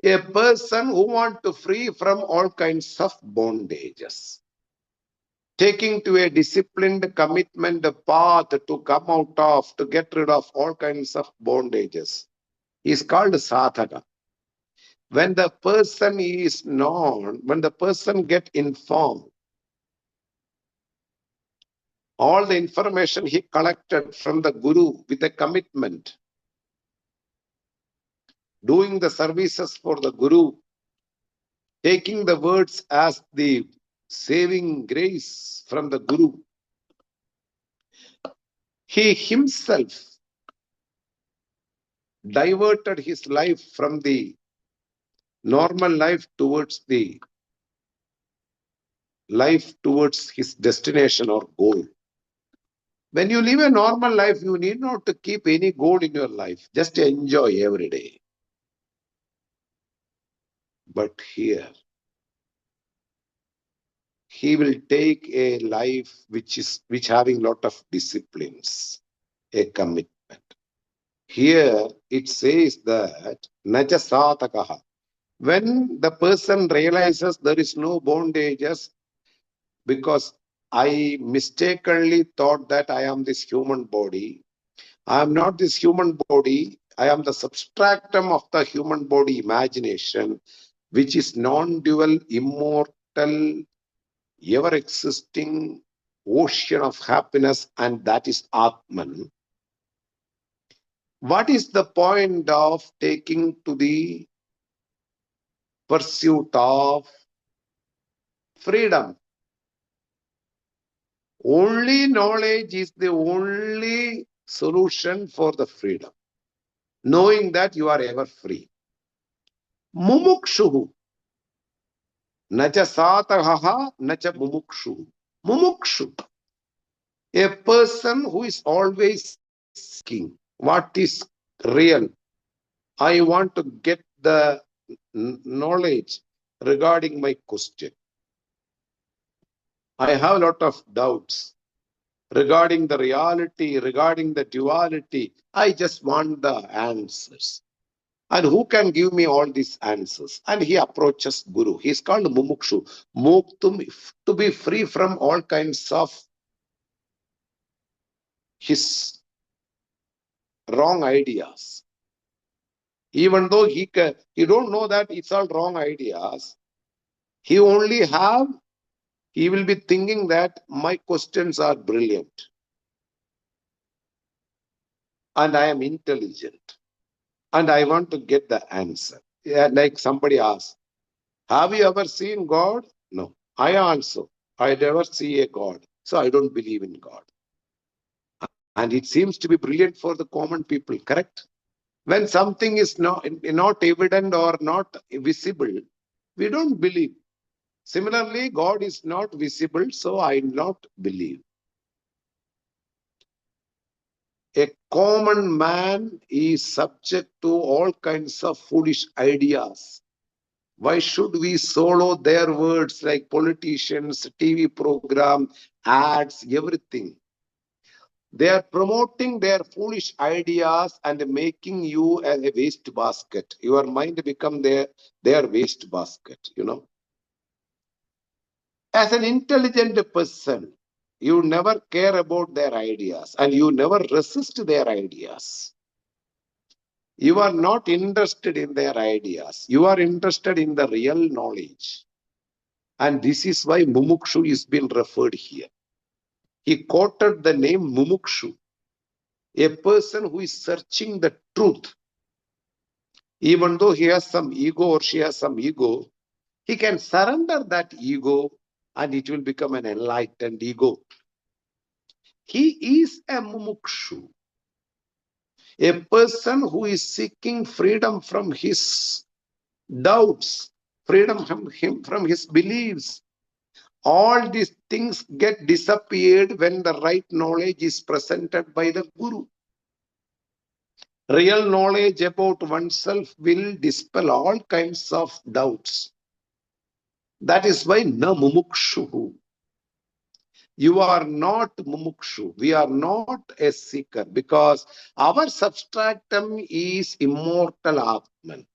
A person who wants to free from all kinds of bondages, taking to a disciplined commitment path to come out of, to get rid of all kinds of bondages, is called sadhaka. When the person is known, when the person get informed All the information he collected from the Guru with a commitment, doing the services for the Guru, taking the words as the saving grace from the Guru. He himself diverted his life from the normal life towards the life towards his destination or goal. When you live a normal life, you need not to keep any goal in your life. Just enjoy every day. But here, he will take a life which having lot of disciplines, a commitment. Here it says that naja satakaha. When the person realizes there is no bondages, because I mistakenly thought that I am this human body. I am not this human body. I am the substratum of the human body imagination, which is non-dual, immortal, ever-existing ocean of happiness, and that is Atman. What is the point of taking to the pursuit of freedom? Only knowledge is the only solution for the freedom. Knowing that you are ever free. Mumukshuhu. Nacha sataha, nacha mumukshuhu. Mumukshu. A person who is always seeking what is real. I want to get the knowledge regarding my question. I have a lot of doubts regarding the reality, regarding the duality. I just want the answers. And who can give me all these answers? And he approaches Guru. He is called Mumukshu. Muktum, to be free from all kinds of his wrong ideas. Even though he don't know that it's all wrong ideas, he will be thinking that my questions are brilliant. And I am intelligent. And I want to get the answer. Yeah, like somebody asked, have you ever seen God? No. I never see a God. So I don't believe in God. And it seems to be brilliant for the common people, correct? When something is not evident or not visible, we don't believe. Similarly, God is not visible, so I not believe. A common man is subject to all kinds of foolish ideas. Why should we follow their words like politicians, TV program, ads, everything? They are promoting their foolish ideas and making you as a waste basket. Your mind become their waste basket, As an intelligent person, you never care about their ideas and you never resist their ideas. You are not interested in their ideas. You are interested in the real knowledge. And this is why Mumukshu is being referred here. He quoted the name Mumukshu, a person who is searching the truth. Even though he has some ego or she has some ego, he can surrender that ego and it will become an enlightened ego. He is a Mumukshu, a person who is seeking freedom from his doubts, freedom from his beliefs. All these things get disappeared when the right knowledge is presented by the Guru. Real knowledge about oneself will dispel all kinds of doubts. That is why na mumukshu. You are not mumukshu. We are not a seeker because our substratum is immortal Atman.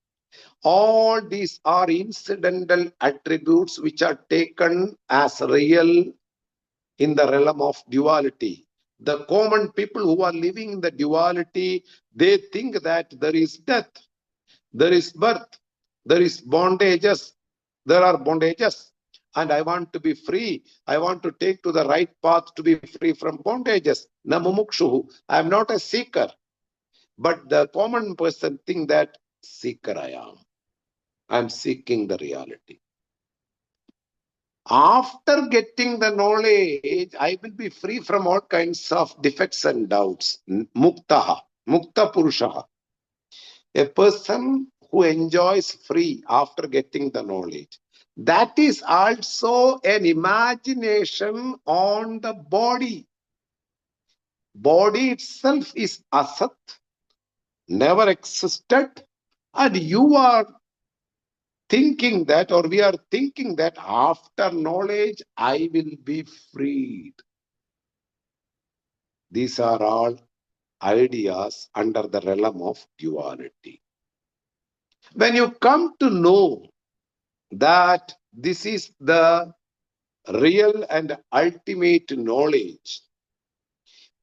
All these are incidental attributes which are taken as real in the realm of duality. The common people who are living in the duality, they think that there is death, there is birth, there is bondages, there are bondages. and I want to be free. I want to take to the right path to be free from bondages. Na mumukshu. I am not a seeker. But the common person think that seeker I am. I am seeking the reality. After getting the knowledge, I will be free from all kinds of defects and doubts. Muktaha, Mukta Purushaha. A person who enjoys free after getting the knowledge. That is also an imagination on the body. Body itself is asat, never existed, and you are thinking that, or we are thinking that after knowledge, I will be freed. These are all ideas under the realm of duality. When you come to know that this is the real and ultimate knowledge,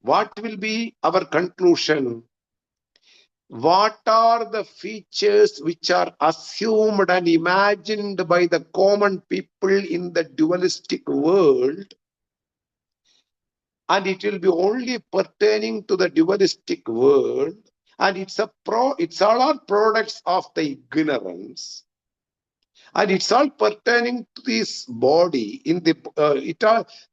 what will be our conclusion? What are the features which are assumed and imagined by the common people in the dualistic world? And it will be only pertaining to the dualistic world, and it's all are products of the ignorance, and it's all pertaining to this body. In the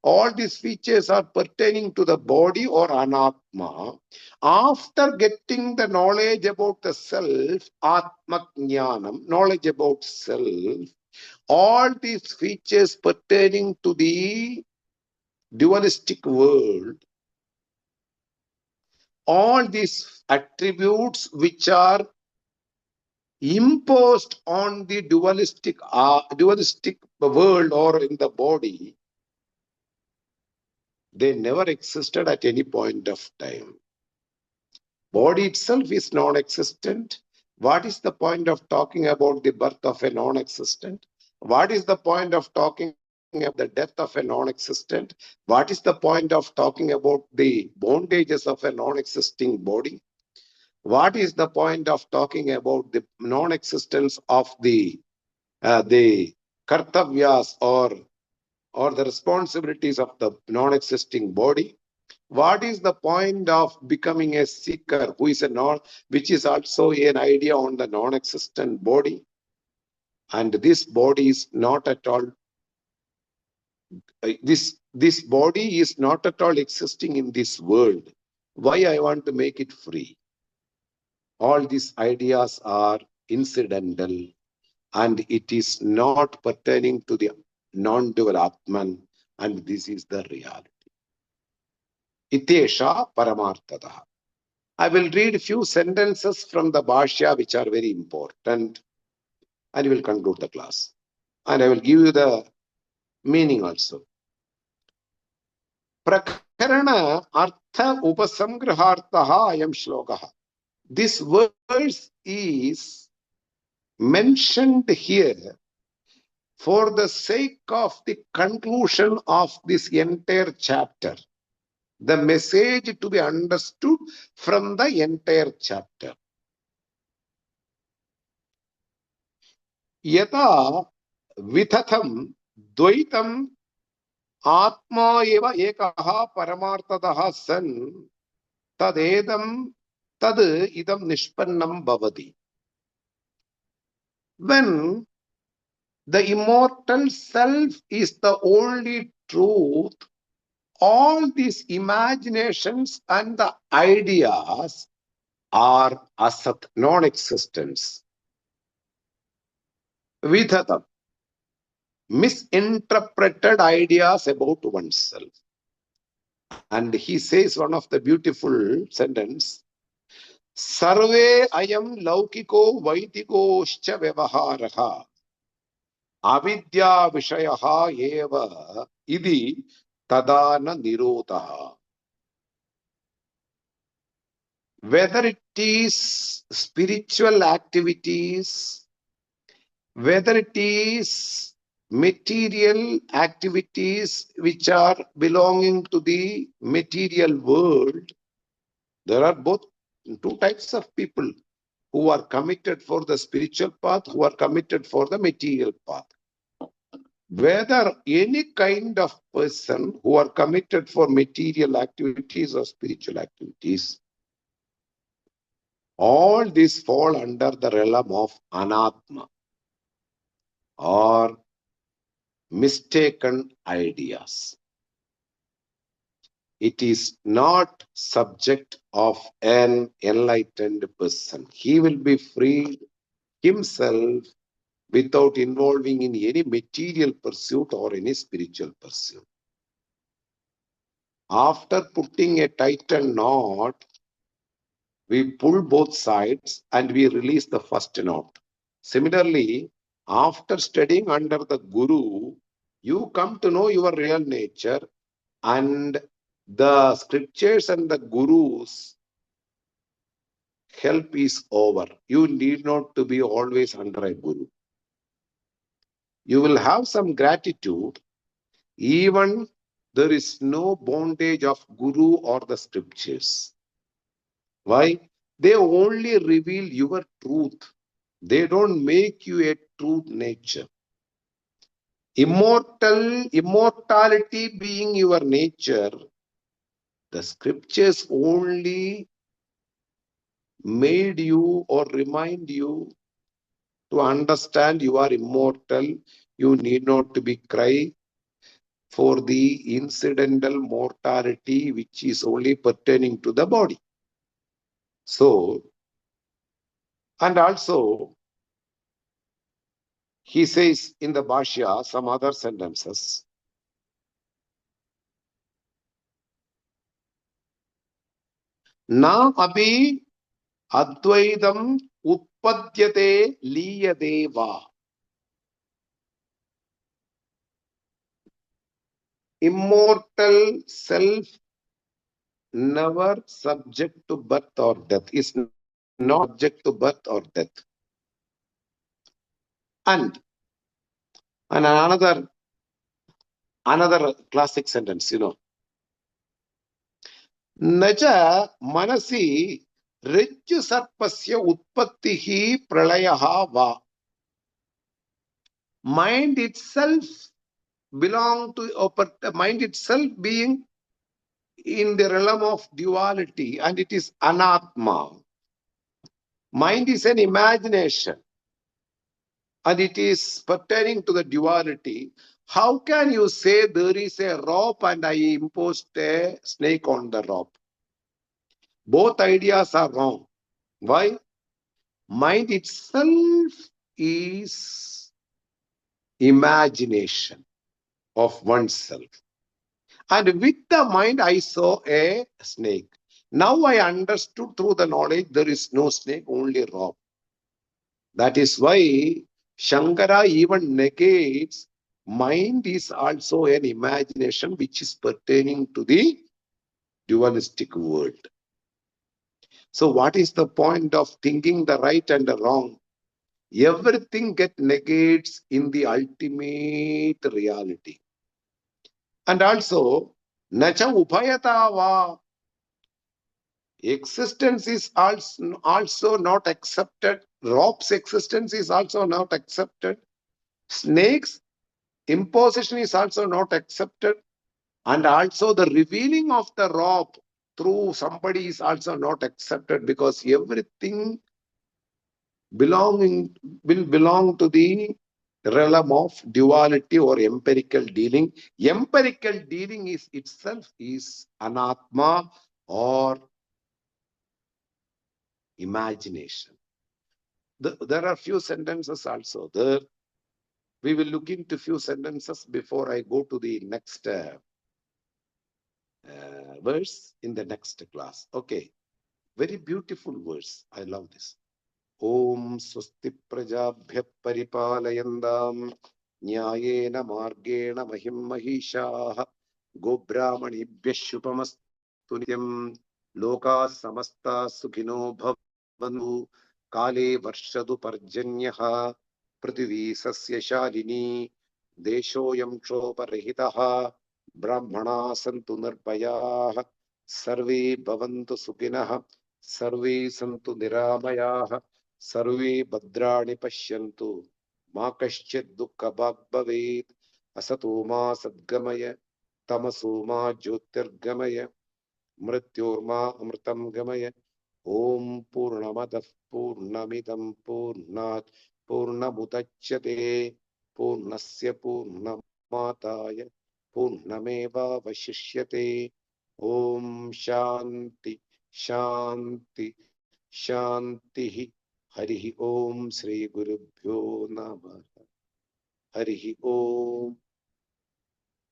all these features are pertaining to the body or anatma. After getting the knowledge about the self, atma jnanam, knowledge about self, all these features pertaining to the dualistic world, all these attributes which are imposed on the dualistic world or in the body, they never existed at any point of time. Body itself is non-existent. What is the point of talking about the birth of a non-existent? What is the point of talking about the death of a non-existent? What is the point of talking about the bondages of a non-existing body? What is the point of talking about the non-existence of the kartavyas or the responsibilities of the non-existing body? What is the point of becoming a seeker who is which is also an idea on the non-existent body? And this body is not at all, this body is not at all existing in this world. Why I want to make it free? All these ideas are incidental, and it is not pertaining to the non-dual Atman, and this is the reality. Itesha Paramartadaha. I will read a few sentences from the Bhashya which are very important, and we will conclude the class. And I will give you the meaning also. Prakarana Artha Upasamgrahartaha Ayam Shlokaha. This verse is mentioned here for the sake of the conclusion of this entire chapter. The message to be understood from the entire chapter. Yata vithatham dvaitam atma eva ekaha paramartadaha san tad idam nishpannam bhavati. When the immortal self is the only truth, all these imaginations and the ideas are asat, non-existence. Vithatam, misinterpreted ideas about oneself. And he says one of the beautiful sentence, Sarve ayam laukiko vaitikoshcha vyavaharaha avidya vishayaha eva idi tadana nirodha. Whether it is spiritual activities, whether it is material activities which are belonging to the material world, there are both two types of people who are committed for the spiritual path, who are committed for the material path. whether any kind of person who are committed for material activities or spiritual activities, all these fall under the realm of anatma or mistaken ideas. It is not subject of an enlightened person. He will be free himself without involving in any material pursuit or any spiritual pursuit. After putting a tighter knot, we pull both sides and we release the first knot. Similarly, after studying under the Guru, you come to know your real nature, and the scriptures and the Guru's help is over. You need not to be always under a Guru. You will have some gratitude, even there is no bondage of Guru or the scriptures. Why? They only reveal your truth. They don't make you a truth nature. Immortality being your nature, the scriptures only made you or remind you to understand you are immortal. You need not to be cry for the incidental mortality which is only pertaining to the body. So, and also, he says in the Bhashya some other sentences. Na abhi advaitam utpadyate liyate va. Immortal self never subject to birth or death, is not subject to birth or death. And another classic sentence, Naja manasi rajju sarpasya utpattihi pralayaha va. Mind itself mind itself being in the realm of duality, and it is anatma. Mind is an imagination, and it is pertaining to the duality. How can you say there is a rope and I imposed a snake on the rope? Both ideas are wrong. Why? Mind itself is imagination of oneself. And with the mind, I saw a snake. Now I understood through the knowledge there is no snake, only rope. That is why Shankara even negates mind is also an imagination which is pertaining to the dualistic world. So what is the point of thinking the right and the wrong? Everything get negates in the ultimate reality. And also, nacha upayatava, existence is also not accepted. Rope's existence is also not accepted. Snake's imposition is also not accepted. And also the revealing of the rope through somebody is also not accepted, because everything will belong to the realm of duality or empirical dealing. Empirical dealing is itself is anatma or imagination. There are few sentences also there. We will look into few sentences before I go to the next verse in the next class. Okay, very beautiful verse. I love this. Om swasti prajabhya paripalayantam nyayena margena mahim mahishaah gobrahmanibhya shupamastu nityam loka samasta sukhino bhavantu kale varshadu parjanyah prithvi sasya shalini deshoyam kshoparahitah brahmana santu nirbayah sarve bhavantu sukhinah sarve santu niramayah sarve bhadrani pashyantu ma kaschid dukkha bhag bhavet असतो मा सद्गमय तमसो मा ज्योतिर्गमय मृत्योर्मा अमृतं गमय। ओम पूर्णमदः पूर्णमिदं पूर्णात् पूर्णमुदच्यते पूर्णस्य पूर्णमादाय पूर्णमेवावशिष्यते। ओम शांति शांति शांति। हरि ओम। श्री गुरुभ्यो नमः। हरि ओम।